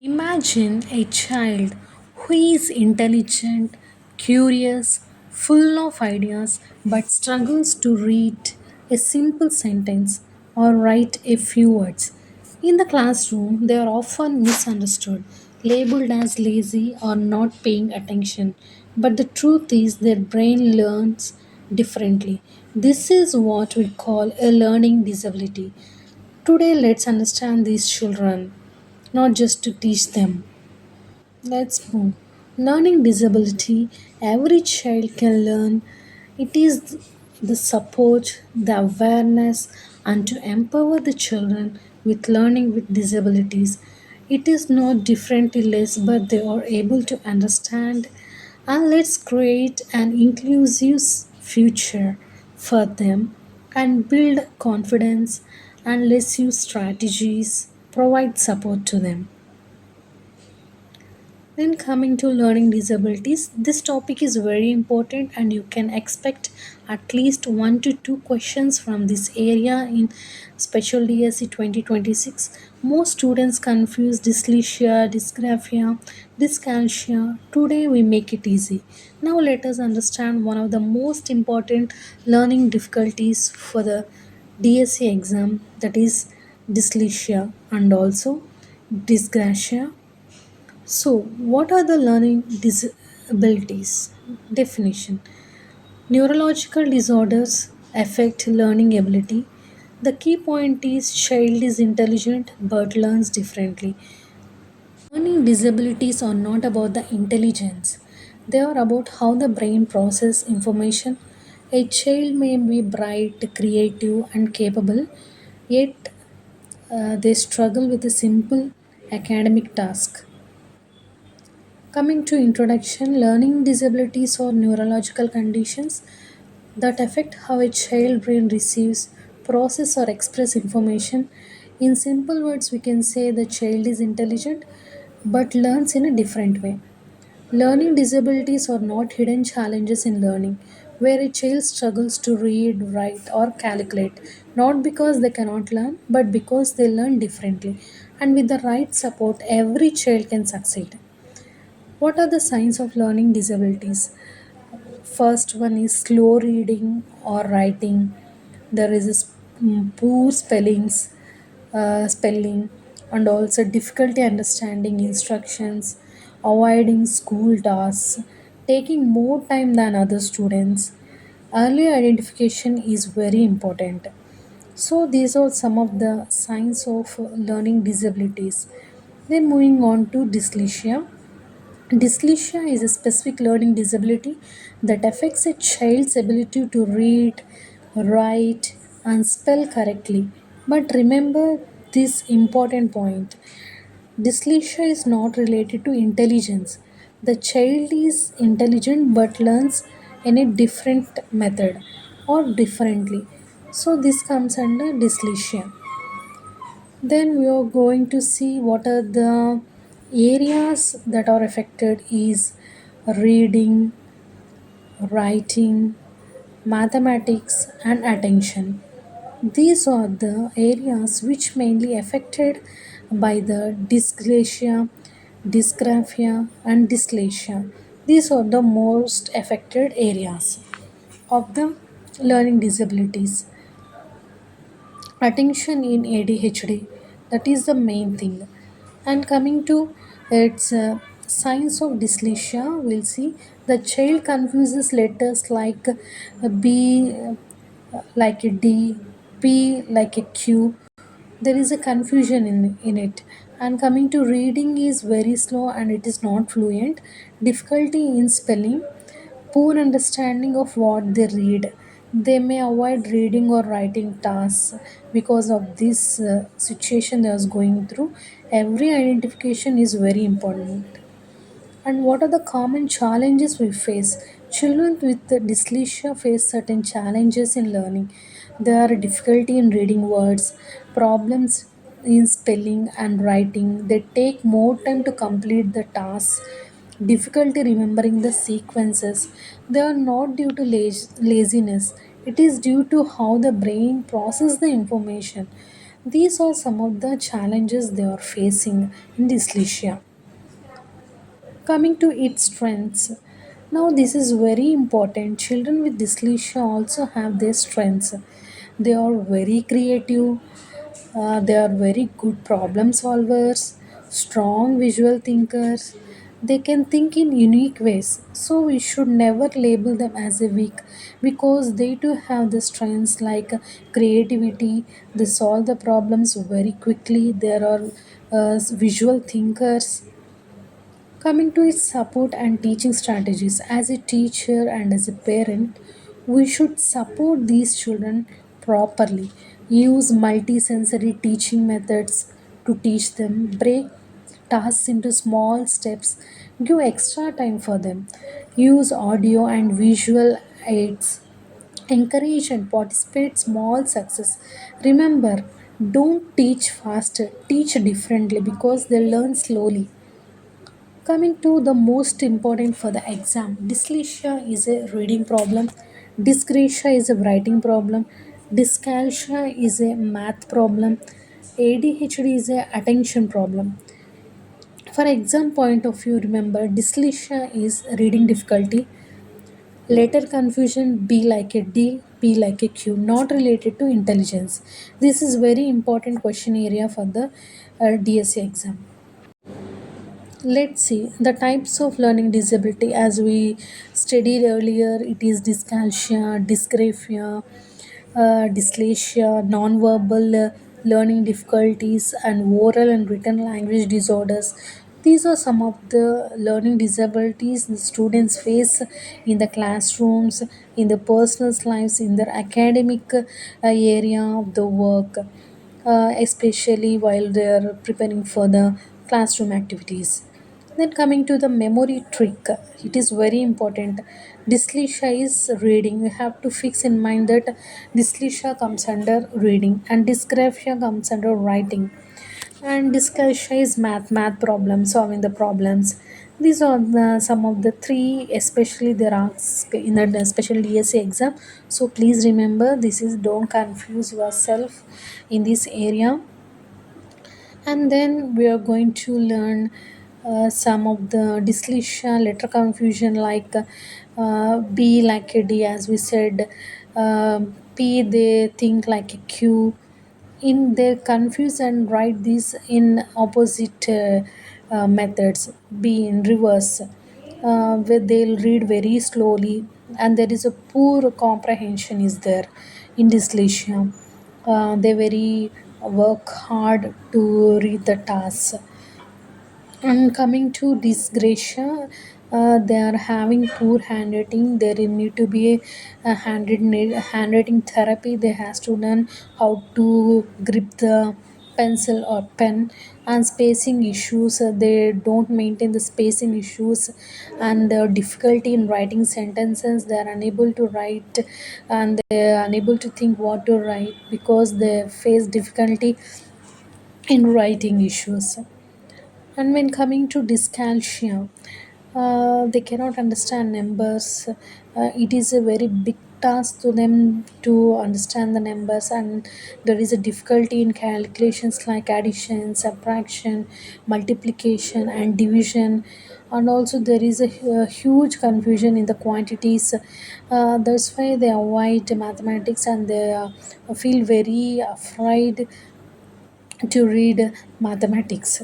Imagine a child who is intelligent, curious, full of ideas, but struggles to read a simple sentence or write a few words. In the classroom, they are often misunderstood, labeled as lazy or not paying attention. But the truth is, their brain learns differently. This is what we call a learning disability. Today, let's understand these children, not just to teach them. Let's move. Learning disability, every child can learn. It is the support, the awareness, and to empower the children with learning with disabilities. It is not differently less, but they are able to understand. And let's create an inclusive future for them and build confidence, and let's use strategies, provide support to them. Then coming to learning disabilities, this topic is very important and you can expect at least 1 to 2 questions from this area in Special DSC 2026. Most students confuse dyslexia, dysgraphia, dyscalculia. Today we make it easy. Now let us understand one of the most important learning difficulties for the DSC exam, that is dyslexia and also dysgraphia. So, what are the learning disabilities? Definition: neurological disorders affect learning ability. The key point is child is intelligent but learns differently. Learning disabilities are not about the intelligence. They are about how the brain processes information. A child may be bright, creative and capable, yet they struggle with a simple academic task. Coming to introduction, learning disabilities or neurological conditions that affect how a child brain receives, process or express information. In simple words, we can say the child is intelligent but learns in a different way. Learning disabilities are not hidden challenges in learning, where a child struggles to read, write, or calculate, not because they cannot learn, but because they learn differently. And with the right support, every child can succeed. What are the signs of learning disabilities? First one is slow reading or writing. There is poor spelling, and also difficulty understanding instructions, avoiding school tasks, taking more time than other students. Early identification is very important. So these are some of the signs of learning disabilities. Then moving on to dyslexia. Dyslexia is a specific learning disability that affects a child's ability to read, write, and spell correctly. But remember this important point: dyslexia is not related to intelligence. The child is intelligent but learns in a different method or differently. So, this comes under dyslexia. Then we are going to see what are the areas that are affected is reading, writing, mathematics and attention. These are the areas which mainly affected by the dysgraphia, dysgraphia and dyslexia. These are the most affected areas of the learning disabilities. Attention in ADHD, that is the main thing. And coming to its signs of dyslexia, we'll see the child confuses letters like B like a D, P like a Q. There is a confusion in it. And coming to reading is very slow and it is not fluent, difficulty in spelling, poor understanding of what they read. They may avoid reading or writing tasks because of this situation they are going through. Every identification is very important. And what are the common challenges we face? Children with dyslexia face certain challenges in learning. There are difficulty in reading words, problems in spelling and writing. They take more time to complete the tasks, difficulty remembering the sequences. They are not due to laziness. It is due to how the brain processes the information. These are some of the challenges they are facing in dyslexia. Coming to its strengths. Now, this is very important. Children with dyslexia also have their strengths. They are very creative, they are very good problem solvers, strong visual thinkers. They can think in unique ways. So we should never label them as a weak because they too have the strengths like creativity. They solve the problems very quickly. There are visual thinkers. Coming to its support and teaching strategies, as a teacher and as a parent, we should support these children properly. Use multisensory teaching methods to teach them, break tasks into small steps, give extra time for them, use audio and visual aids, encourage and participate small success. Remember, don't teach faster, teach differently because they learn slowly. Coming to the most important for the exam, dyslexia is a reading problem, dysgraphia is a writing problem, dyscalculia is a math problem, ADHD is a attention problem. For exam point of view, remember dyslexia is reading difficulty, letter confusion, B like a D, P like a Q, not related to intelligence. This is very important question area for the DSC exam. Let's see the types of learning disability as we studied earlier. It is dyscalculia, dysgraphia, dyslexia, non-verbal learning difficulties, and oral and written language disorders. These are some of the learning disabilities the students face in the classrooms, in the personal lives, in their academic area of the work, especially while they are preparing for the classroom activities. Then coming to the memory trick, it is very important. Dyslexia is reading. We have to fix in mind that dyslexia comes under reading and dysgraphia comes under writing. And dyscalculia is math problems, solving the problems. These are some of the three, especially they are asked in the special DSC exam. So please remember, this is don't confuse yourself in this area. And then we are going to learn some of the dyslexia letter confusion like B like a D, as we said, P they think like a Q. In their confuse and write this in opposite methods, B in reverse, where they'll read very slowly and there is a poor comprehension is there in dyslexia. They very work hard to read the tasks. And coming to dysgraphia, they are having poor handwriting. There need to be a handwriting therapy. They has to learn how to grip the pencil or pen, and spacing issues. They don't maintain the spacing issues, and the difficulty in writing sentences. They are unable to write, and they are unable to think what to write because they face difficulty in writing issues. And when coming to dyscalculia, they cannot understand numbers. It is a very big task to them to understand the numbers, and there is a difficulty in calculations like addition, subtraction, multiplication, and division. And also, there is a huge confusion in the quantities. That's why they avoid mathematics and they feel very afraid to read mathematics.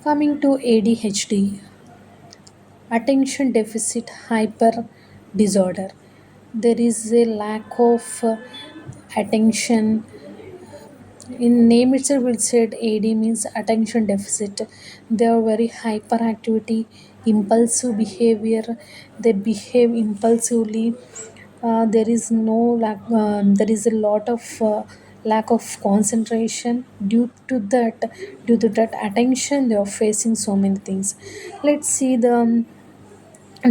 Coming to ADHD, attention deficit hyper disorder. There is a lack of attention. In name itself, it said AD means attention deficit. They are very hyperactivity, impulsive behavior. They behave impulsively. There is no lack. There is a lot of lack of concentration due to that attention. They are facing so many things. Let's see the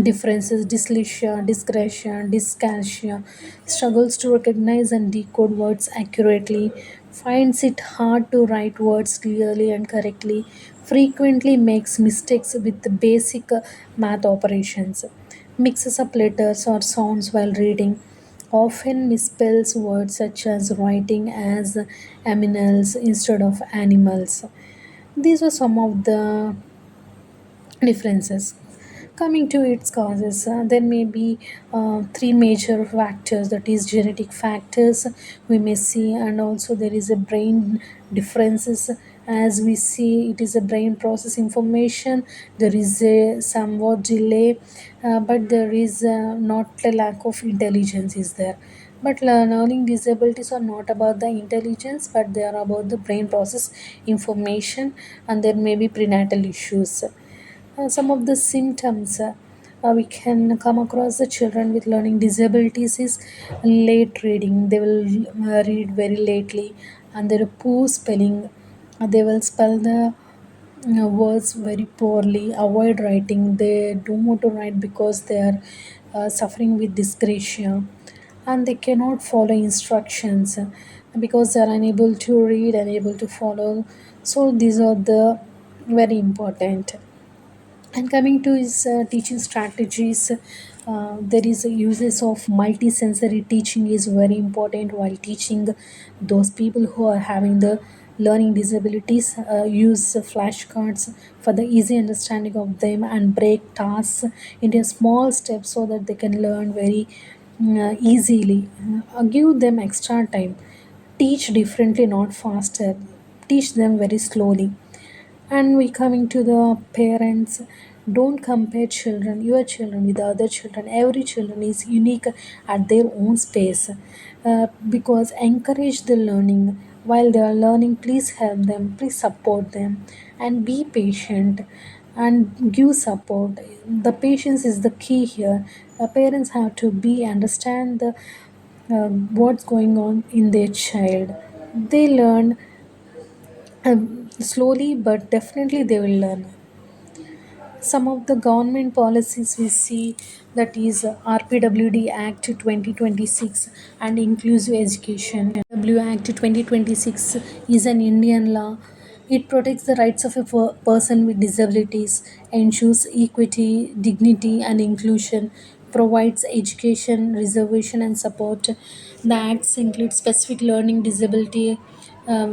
differences. Dyslexia, dysgraphia, dyscalculia struggles to recognize and decode words accurately, finds it hard to write words clearly and correctly, frequently makes mistakes with the basic math operations, mixes up letters or sounds while reading, often misspells words such as writing as aminals instead of animals. These are some of the differences. Coming to its causes, there may be three major factors, that is genetic factors we may see, and also there is a brain differences. As we see, it is a brain process information, there is a somewhat delay, but there is not a lack of intelligence is there. But learning disabilities are not about the intelligence, but they are about the brain process information, and there may be prenatal issues. Some of the symptoms we can come across the children with learning disabilities is late reading. They will read very lately, and their poor spelling. They will spell the words very poorly. Avoid writing. They don't want to write because they are suffering with dysgraphia, and they cannot follow instructions because they are unable to read, unable to follow. So these are the very important. And coming to his teaching strategies, there is a uses of multisensory teaching is very important while teaching those people who are having the learning disabilities. Use flashcards for the easy understanding of them and break tasks into small steps so that they can learn very easily. Give them extra time. Teach differently, not faster. Teach them very slowly. And we coming to the parents, don't compare children, your children, with other children. Every children is unique at their own space. Because encourage the learning. While they are learning, please help them, please support them, and be patient and give support. The patience is the key here. Parents have to be understand the what's going on in their child. They learn slowly, but definitely they will learn. Some of the government policies we see, that is RPWD Act 2026 and inclusive education. W Act 2026 is an Indian law. It protects the rights of a person with disabilities, ensures equity, dignity, and inclusion, provides education, reservation, and support. The acts include specific learning disability,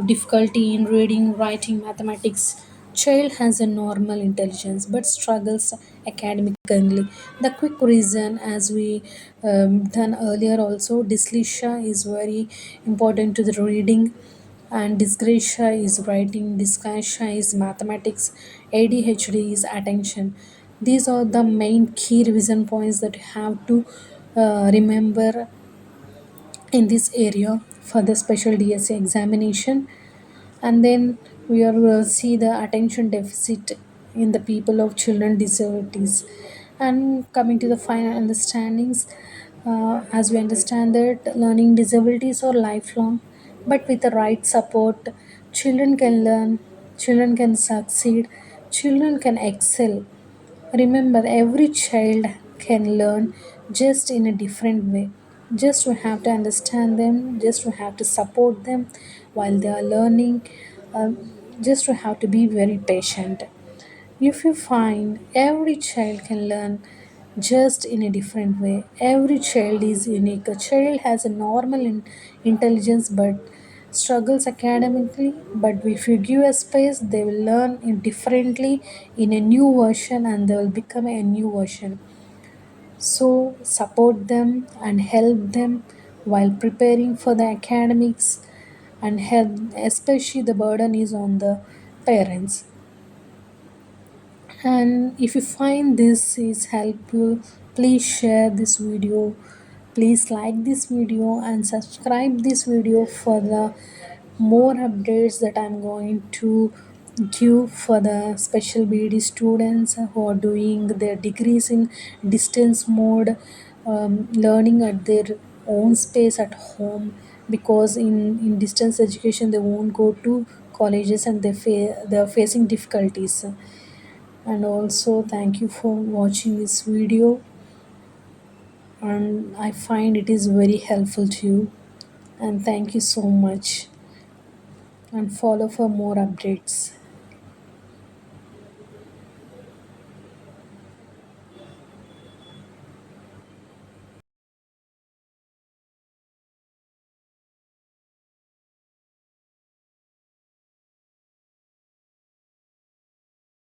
difficulty in reading, writing, mathematics. Child has a normal intelligence but struggles academically. The quick reason, as we done earlier, also dyslexia is very important to the reading, and dysgraphia is writing, dyscalculia is mathematics, ADHD is attention. These are the main key revision points that you have to remember in this area for the special DSC examination. And then we are see the attention deficit in the people of children disabilities. And coming to the final understandings, as we understand that learning disabilities are lifelong, but with the right support, children can learn, children can succeed, children can excel. Remember, every child can learn, just in a different way. Just we have to understand them, just we have to support them while they are learning. Just we have to be very patient. If you find every child can learn just in a different way, every child is unique. A child has a normal intelligence but struggles academically. But if you give a space, they will learn it differently in a new version, and they will become a new version. So, support them and help them while preparing for the academics, and help, especially the burden is on the parents. And if you find this is helpful, please share this video, please like this video, and subscribe this video for the more updates that I'm going to give for the special BD students who are doing their degrees in distance mode, learning at their own space at home. Because in distance education they won't go to colleges, and they are facing difficulties. And also thank you for watching this video, and I find it is very helpful to you, and thank you so much, and follow for more updates.